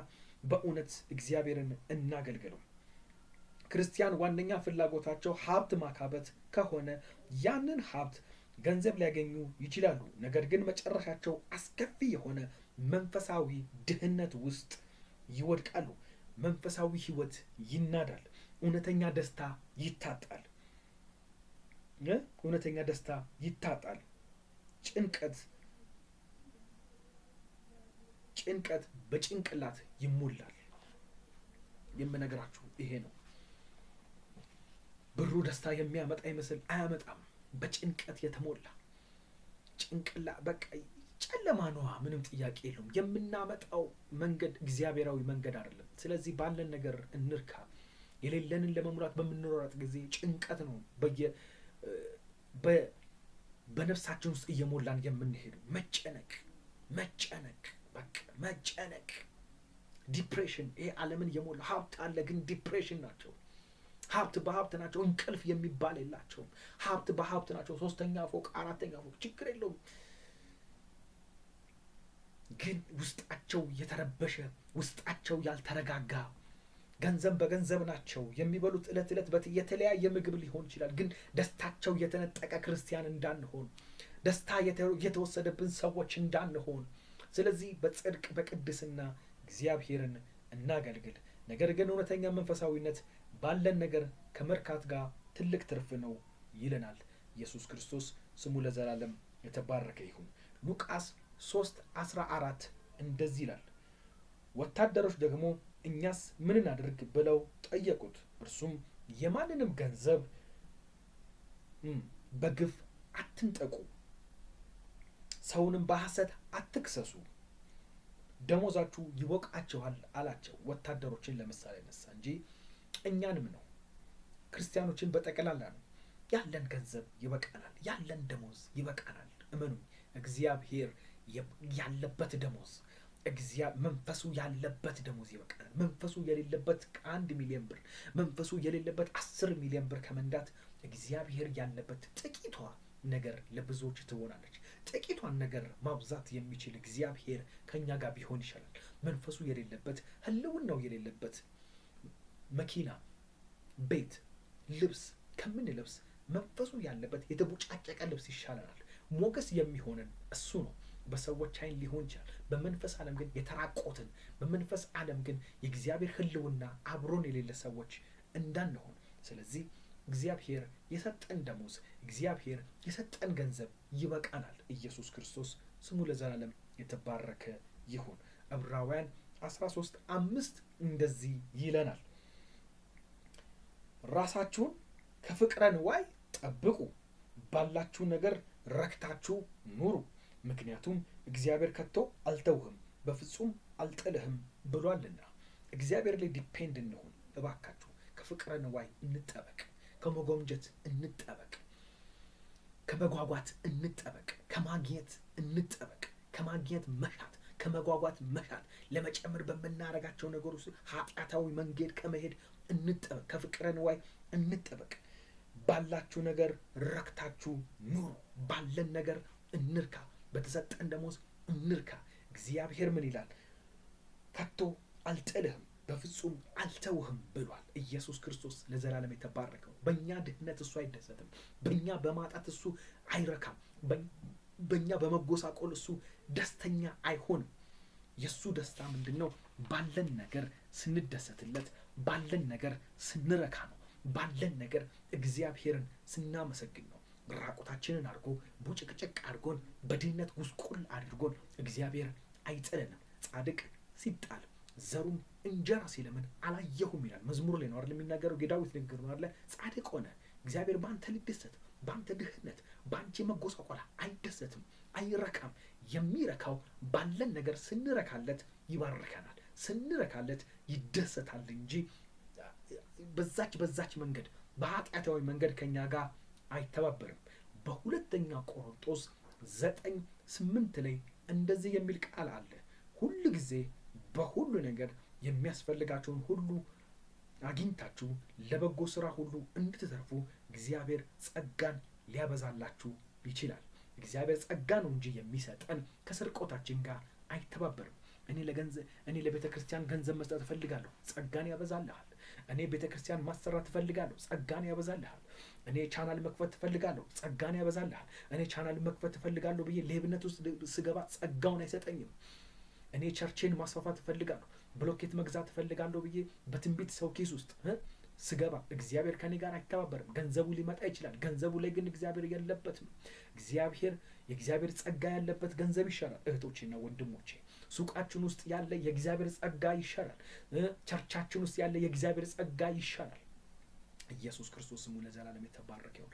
በእውነት እግዚአብሔርን እናገልግለው። ክርስቲያን ዋነኛ ፍላጎታቸው ሀብት ማካበት ከሆነ ያንን ሀብት ገንዘብ ሊያገኙ ይችላሉ። ነገር ግን መጨረሻቸው አስከፊ የሆነ መንፈሳዊ ድህነት ውስጥ ይወድቃሉ። መንፈሳዊ ህይወት ይናዳል። እውነተኛ ደስታ ይታጣል። እውነተኛ ደስታ ይታጣል። ጭንቀት በጭንቅላት ይሞላል። የምነግራችሁ ይሄ ነው። ብሩ ደስታ የሚያመጣ ይመስል አያመጣም። በጭንቀት የተሞላ ጭንቅላት በቃ ጨለማ ነዋ። ምንም ጥያቄ የለውም። የምናመጣው መንገድ እግዚአብሔራዊ መንገድ አይደለም። ስለዚህ ባለን ነገር እንርካ። የሌለንን ለመሙላት በምንሮጥ ጊዜ ጭንቀት ነው በነፍሳችን ውስጥ እየሞላን የምንሄዱ። መጨነቅ፣ ዲፕሬሽን። ይሄ ዓለምን የሞላ ሀብት አለ፣ ግን ዲፕሬሽን ናቸው። ሀብት በሀብት ናቸው። እንቅልፍ የሚባል የላቸውም። ሀብት በሀብት ናቸው። 3ኛ ፎቅ 4ኛ ፎቅ ችግር የለውም። ግን ውስጣቸው የተረበሸ፣ ውስጣቸው ያልተረጋጋ፣ ገንዘብ በገንዘብ ናቸው። የሚበሉት ዕለት የተለያየ ምግብ ሊሆን ይችላል። ግን ደስታቸው የተነጠቀ ክርስቲያን እንዳንሆን፣ ደስታ የተወሰደብን ሰዎች እንዳንሆን፣ ስለዚህ በጽድቅ በቅድስና እግዚአብሔርን እናገልግል። ነገር ግን እውነተኛ መንፈሳዊነት ባለን ነገር ከመርካት ጋር ትልቅ ትርፍ ነው ይለናል ኢየሱስ ክርስቶስ። ስሙ ለዘላለም የተባረከ ይሁን። ሉቃስ 3:14 እንደዚህ ይላል፣ ወታደሮች ደግሞ እኛስ ምን እናድርግ ብለው ጠየቁት። እርሱም የማንንም ገንዘብ በግፍ አትንጠቁ፣ ሰውንም በሐሰት አትክሰሱ፣ ደሞዛችሁ ይወቃችኋል አላቸው። ወታደሮችን ለምሳሌ ነሳ እንጂ እኛንም ነው፣ ክርስቲያኖችን በጠቅላላ ነው። ያለን ገንዘብ ይበቃናል፣ ያለን ደሞዝ ይበቃናል። እመኑኝ፣ እግዚአብሔር ያለበት ደሞዝ፣ መንፈሱ ያለበት ደሞዝ ይበቃናል። መንፈሱ የሌለበት 1 ሚሊዮን ብር፣ መንፈሱ የሌለበት 10 ሚሊዮን ብር ከመንዳት እግዚአብሔር ያለበት ጥቂቷ ነገር ለብዙዎች ትሆናለች። ጥቂቷን ነገር ማብዛት የሚችል እግዚአብሔር ከኛ ጋር ቢሆን ይሻላል። መንፈሱ የሌለበት ህልውናው የሌለበት መኪና፣ ቤት፣ ልብስ ከምንለብስ መንፈሱ ያለበት የተቦጫጨቀ ልብስ ይሻለናል። ሞገስ የሚሆንን እሱ ነው። በሰዎች አይን ሊሆን ይችላል። በመንፈስ ዓለም ግን የተራቆትን፣ በመንፈስ ዓለም ግን የእግዚአብሔር ህልውና አብሮን የሌለ ሰዎች እንዳንሆን። ስለዚህ እግዚአብሔር የሰጠን ደሞዝ፣ እግዚአብሔር የሰጠን ገንዘብ ይበቃናል። ኢየሱስ ክርስቶስ ስሙ ለዘላለም የተባረከ ይሁን። ዕብራውያን 13:5 እንደዚህ ይለናል፣ ራሳችሁን ከፍቅረ ንዋይ ጠብቁ፣ ባላችሁ ነገር ረክታችሁ ኑሩ፣ ምክንያቱም እግዚአብሔር ከቶ አልተውህም በፍጹም አልጥልህም ብሏልና። እግዚአብሔር ላይ ዲፔንድ እንሁን እባካችሁ። ከፍቅረ ንዋይ እንጠበቅ፣ ከመጎምጀት እንጠበቅ፣ ከመጓጓት እንጠበቅ፣ ከማግኘት እንጠበቅ። ከማግኘት መሻት፣ ከመጓጓት መሻት፣ ለመጨመር በምናረጋቸው ነገር ውስጥ ኃጢአታዊ መንገድ ከመሄድ እንጠበቅ፣ ከፍቅረ ንዋይ እንጠበቅ። ባላችሁ ነገር ረክታችሁ ኑሩ። ባለን ነገር እንርካ፣ በተሰጠን ደሞዝ እንርካ። እግዚአብሔር ምን ይላል? ከቶ አልጥልህም በፍጹም አልተውህም ብሏል። ኢየሱስ ክርስቶስ ለዘላለም የተባረከው። በእኛ ድህነት እሱ አይደሰትም። በእኛ በማጣት እሱ አይረካም። በእኛ በመጎሳቆል እሱ ደስተኛ አይሆንም። የእሱ ደስታ ምንድን ነው? ባለን ነገር ስንደሰትለት፣ ባለን ነገር ስንረካ ነው። ባለን ነገር እግዚአብሔርን ስናመሰግን ነው። ራቁታችንን አድርጎ ቡጭቅጭቅ አድርጎን በድህነት ጉስቁል አድርጎን እግዚአብሔር አይጥለንም። ጻድቅ ሲጣል ዘሩም እንጀራ ሲለምን አላየሁም ይላል። መዝሙር ላይ ነው አይደል የሚናገረው? የዳዊት ንግግር ነው አይደል? ጻድቅ ሆነ እግዚአብሔር በአንተ ሊደሰት፣ በአንተ ድህነት፣ በአንቺ መጎሳቆላ አይደሰትም፣ አይረካም። የሚረካው ባለን ነገር ስንረካለት ይባርከናል፣ ስንረካለት ይደሰታል እንጂ በዛች መንገድ በኃጢአታዊ መንገድ ከኛ ጋር አይተባበርም። በሁለተኛ ቆሮንጦስ 9:8 ላይ እንደዚህ የሚል ቃል አለ፣ ሁሉ ጊዜ በሁሉ ነገር የሚያስፈልጋቸውን ሁሉ አግኝታችሁ ለበጎ ስራ ሁሉ እንድትተርፉ እግዚአብሔር ጸጋን ሊያበዛላችሁ ይችላል። እግዚአብሔር ጸጋ ነው እንጂ የሚሰጠን ከስርቆታችን ጋር አይተባበርም። እኔ ለቤተ ክርስቲያን ገንዘብ መስጠት እፈልጋለሁ፣ ጸጋን ያበዛልሃል። እኔ ቤተ ክርስቲያን ማሰራት እፈልጋለሁ፣ ጸጋን ያበዛልሃል። እኔ ቻናል መክፈት እፈልጋለሁ፣ ጸጋን ያበዛልሃል። እኔ ቻናል መክፈት እፈልጋለሁ ብዬ ሌብነት ውስጥ ስገባ ጸጋውን አይሰጠኝም። እኔ ቸርቼን ማስፋፋት እፈልጋለሁ፣ ብሎኬት መግዛት እፈልጋለሁ ብዬ በትንቢት ሰው ኪስ ውስጥ ስገባ እግዚአብሔር ከኔ ጋር አይተባበርም። ገንዘቡ ሊመጣ ይችላል፣ ገንዘቡ ላይ ግን እግዚአብሔር የለበትም። የእግዚአብሔር ጸጋ ያለበት ገንዘብ ይሻላል። እህቶቼና ወንድሞቼ፣ ሱቃችን ውስጥ ያለ የእግዚአብሔር ጸጋ ይሻላል። ቸርቻችን ውስጥ ያለ የእግዚአብሔር ጸጋ ይሻላል። ኢየሱስ ክርስቶስ ስሙ ለዘላለም የተባረከ ይሁን።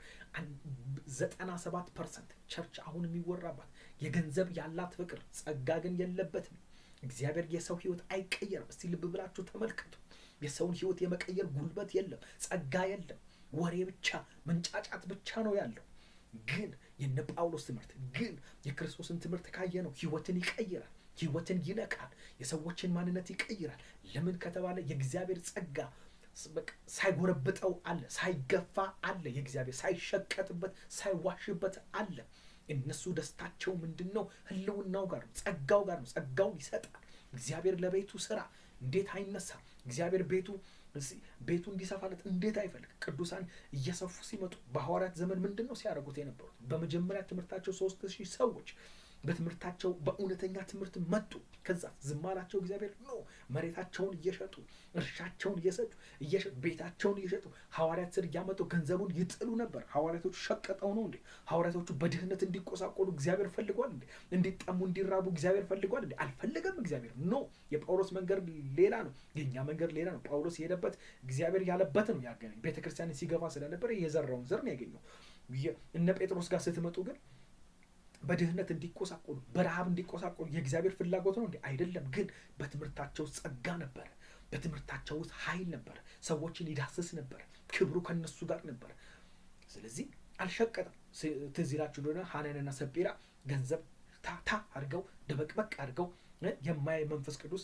97% ቸርች አሁን የሚወራባት የገንዘብ ያላት ፍቅር፣ ጸጋ ግን የለበትም። እግዚአብሔር የሰው ህይወት አይቀየርም። እስቲ ልብ ብላችሁ ተመልከቱ። የሰውን ህይወት የመቀየር ጉልበት የለም፣ ጸጋ የለም። ወሬ ብቻ መንጫጫት ብቻ ነው ያለው። ግን የነ ጳውሎስ ትምህርት ግን የክርስቶስን ትምህርት ካየ ነው ህይወትን ይቀይራል፣ ህይወትን ይነካል፣ የሰዎችን ማንነት ይቀይራል። ለምን ከተባለ የእግዚአብሔር ጸጋ ሳይጎረብጠው አለ፣ ሳይገፋ አለ፣ የእግዚአብሔር ሳይሸቀጥበት ሳይዋሽበት አለ። እነሱ ደስታቸው ምንድን ነው? ህልውናው ጋር ነው፣ ጸጋው ጋር ነው። ጸጋው ይሰጣል። እግዚአብሔር ለቤቱ ስራ እንዴት አይነሳም? እግዚአብሔር ቤቱ እንዲሰፋለት እንዴት አይፈልግ? ቅዱሳን እየሰፉ ሲመጡ በሐዋርያት ዘመን ምንድን ነው ሲያደርጉት የነበሩት? በመጀመሪያ ትምህርታቸው 3000 ሰዎች በትምህርታቸው በእውነተኛ ትምህርት መጡ። ከዛ ዝም አላቸው እግዚአብሔር? ኖ መሬታቸውን እየሸጡ እርሻቸውን እየሸጡ ቤታቸውን እየሸጡ ሐዋርያት ስር እያመጡ ገንዘቡን ይጥሉ ነበር። ሐዋርያቶቹ ሸቀጠው ነው እንዴ? ሐዋርያቶቹ በድህነት እንዲቆሳቆሉ እግዚአብሔር ፈልጓል እንዴ? እንዲጠሙ እንዲራቡ እግዚአብሔር ፈልጓል እንዴ? አልፈለገም እግዚአብሔር። ኖ የጳውሎስ መንገድ ሌላ ነው፣ የእኛ መንገድ ሌላ ነው። ጳውሎስ የሄደበት እግዚአብሔር ያለበት ነው ያገኘው። ቤተክርስቲያን ሲገባ ስለነበረ የዘራውን ዘር ነው ያገኘው። እነ ጴጥሮስ ጋር ስትመጡ ግን በድህነት እንዲቆሳቆሉ በረሃብ እንዲቆሳቆሉ የእግዚአብሔር ፍላጎት ነው እንዴ? አይደለም። ግን በትምህርታቸው ጸጋ ነበረ፣ በትምህርታቸው ውስጥ ኃይል ነበረ፣ ሰዎችን ይዳስስ ነበረ፣ ክብሩ ከነሱ ጋር ነበረ። ስለዚህ አልሸቀጠም። ትዝ ይላችሁ እንደሆነ ሐናንያና ሰጲራ ገንዘብ ታታ አድርገው ደበቅበቅ አድርገው የማያይ መንፈስ ቅዱስ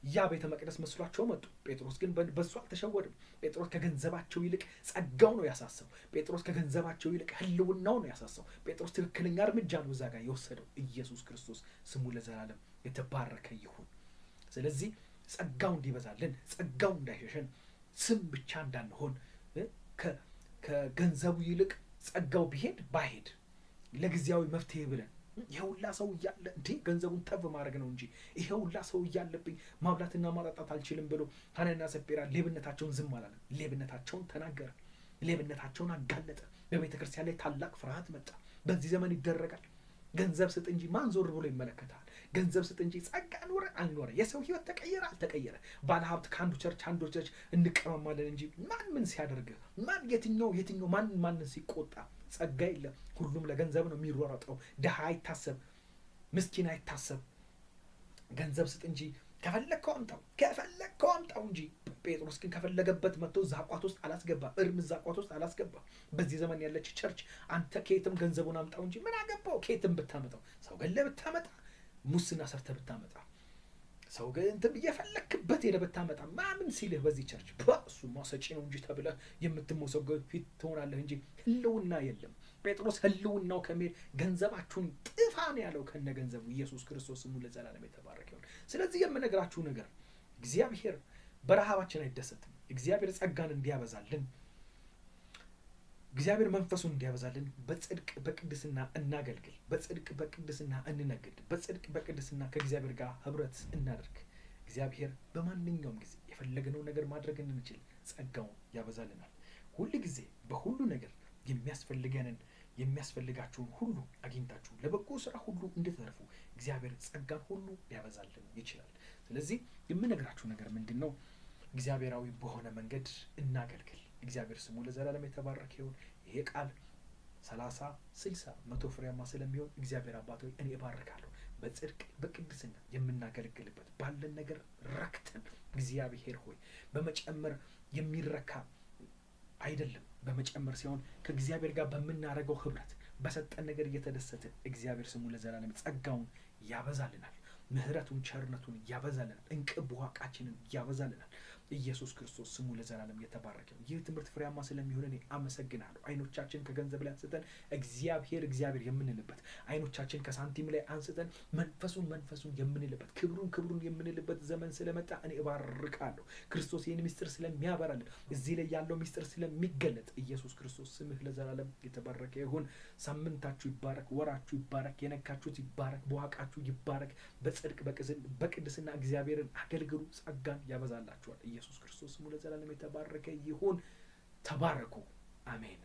ያ ቤተ መቅደስ መስሏቸው መጡ። ጴጥሮስ ግን በሱ አልተሸወድም። ጴጥሮስ ከገንዘባቸው ይልቅ ጸጋው ነው ያሳሰው። ጴጥሮስ ከገንዘባቸው ይልቅ ህልውናው ነው ያሳሰው። ጴጥሮስ ትክክለኛ እርምጃ ነው እዛ ጋር የወሰደው። ኢየሱስ ክርስቶስ ስሙ ለዘላለም የተባረከ ይሁን። ስለዚህ ጸጋው እንዲበዛልን፣ ጸጋው እንዳይሸሸን፣ ስም ብቻ እንዳንሆን፣ ከገንዘቡ ይልቅ ጸጋው ቢሄድ ባሄድ ለጊዜያዊ መፍትሄ ብለን ይሄ ሁላ ሰው እያለ እንዴ ገንዘቡን ተፍ ማድረግ ነው እንጂ ይሄ ሁላ ሰው እያለብኝ ማብላትና ማጣጣት አልችልም ብሎ ሐናንያና ሰጲራ ሌብነታቸውን ዝም አላለም። ሌብነታቸውን ተናገረ፣ ሌብነታቸውን አጋለጠ። በቤተ ክርስቲያን ላይ ታላቅ ፍርሃት መጣ። በዚህ ዘመን ይደረጋል። ገንዘብ ስጥ እንጂ ማን ዞር ብሎ ይመለከታል? ገንዘብ ስጥ እንጂ ጸጋ ኖረ አልኖረ፣ የሰው ህይወት ተቀየረ አልተቀየረ፣ ባለሀብት ከአንዱ ቸርች አንዱ ቸርች እንቀማማለን እንጂ ማን ምን ሲያደርግ፣ ማን የትኛው ማንን ሲቆጣ፣ ጸጋ የለም። ሁሉም ለገንዘብ ነው የሚሯሯጠው። ድሃ አይታሰብ፣ ምስኪን አይታሰብ። ገንዘብ ስጥ እንጂ ከፈለግከው አምጣው እንጂ። ጴጥሮስ ግን ከፈለገበት መጥቶ ዛቋት ውስጥ አላስገባ፣ ዛቋት ውስጥ አላስገባ። በዚህ ዘመን ያለች ቸርች አንተ ከየትም ገንዘቡን አምጣው እንጂ ምን አገባው? ከየትም ብታመጣው፣ ሰው ገለህ ብታመጣ፣ ሙስና ሰርተህ ብታመጣ፣ ሰው ግን እየፈለክበት ሄደህ ብታመጣ ማምን ሲልህ በዚህ ቸርች እሱማ ሰጪ ነው እንጂ ተብለህ የምትሞሰገው ፊት ትሆናለህ እንጂ ህልውና የለም። ጴጥሮስ ህልውናው ከሚል ገንዘባችሁን ጥፋ ነው ያለው ከነ ገንዘቡ። ኢየሱስ ክርስቶስ ስሙ ለዘላለም የተባረከ ይሁን። ስለዚህ የምነግራችሁ ነገር እግዚአብሔር በረሃባችን አይደሰትም። እግዚአብሔር ጸጋን እንዲያበዛልን፣ እግዚአብሔር መንፈሱን እንዲያበዛልን በጽድቅ በቅድስና እናገልግል፣ በጽድቅ በቅድስና እንነግድ፣ በጽድቅ በቅድስና ከእግዚአብሔር ጋር ህብረት እናደርግ። እግዚአብሔር በማንኛውም ጊዜ የፈለግነው ነገር ማድረግ እንችል ጸጋውን ያበዛልናል። ሁል ጊዜ በሁሉ ነገር የሚያስፈልጋችሁን ሁሉ አግኝታችሁ ለበጎ ስራ ሁሉ እንድትተርፉ እግዚአብሔር ጸጋን ሁሉ ሊያበዛልን ይችላል። ስለዚህ የምነግራችሁ ነገር ምንድን ነው? እግዚአብሔራዊ በሆነ መንገድ እናገልግል። እግዚአብሔር ስሙ ለዘላለም የተባረከ ይሁን። ይሄ ቃል 30፣ 60፣ 100 ፍሬያማ ስለሚሆን እግዚአብሔር አባት ሆይ እኔ እባርካለሁ። በጽድቅ በቅድስና የምናገለግልበት ባለን ነገር ረክተን እግዚአብሔር ሆይ በመጨመር የሚረካ አይደለም፣ በመጨመር ሲሆን ከእግዚአብሔር ጋር በምናደርገው ህብረት በሰጠን ነገር እየተደሰትን እግዚአብሔር ስሙ ለዘላለም ጸጋውን ያበዛልናል፣ ምህረቱን ቸርነቱን ያበዛልናል፣ እንቅብ ዋቃችንን ያበዛልናል። ኢየሱስ ክርስቶስ ስሙ ለዘላለም የተባረከ ነው። ይህ ትምህርት ፍሬያማ ስለሚሆን እኔ አመሰግናለሁ። አይኖቻችን ከገንዘብ ላይ አንስተን እግዚአብሔር የምንልበት፣ አይኖቻችን ከሳንቲም ላይ አንስተን መንፈሱን የምንልበት፣ ክብሩን የምንልበት ዘመን ስለመጣ እኔ እባርካለሁ። ክርስቶስ ይህን ምስጢር ስለሚያበራልን፣ እዚህ ላይ ያለው ምስጢር ስለሚገለጥ ኢየሱስ ክርስቶስ ስምህ ለዘላለም የተባረከ ይሁን። ሳምንታችሁ ይባረክ፣ ወራችሁ ይባረክ፣ የነካችሁት ይባረክ፣ በዋቃችሁ ይባረክ። በጽድቅ በቅድስና እግዚአብሔርን አገልግሉ፣ ጸጋን ያበዛላችኋል። ኢየሱስ ክርስቶስ ስሙ ለዘላለም የተባረከ ይሁን። ተባረኩ። አሜን።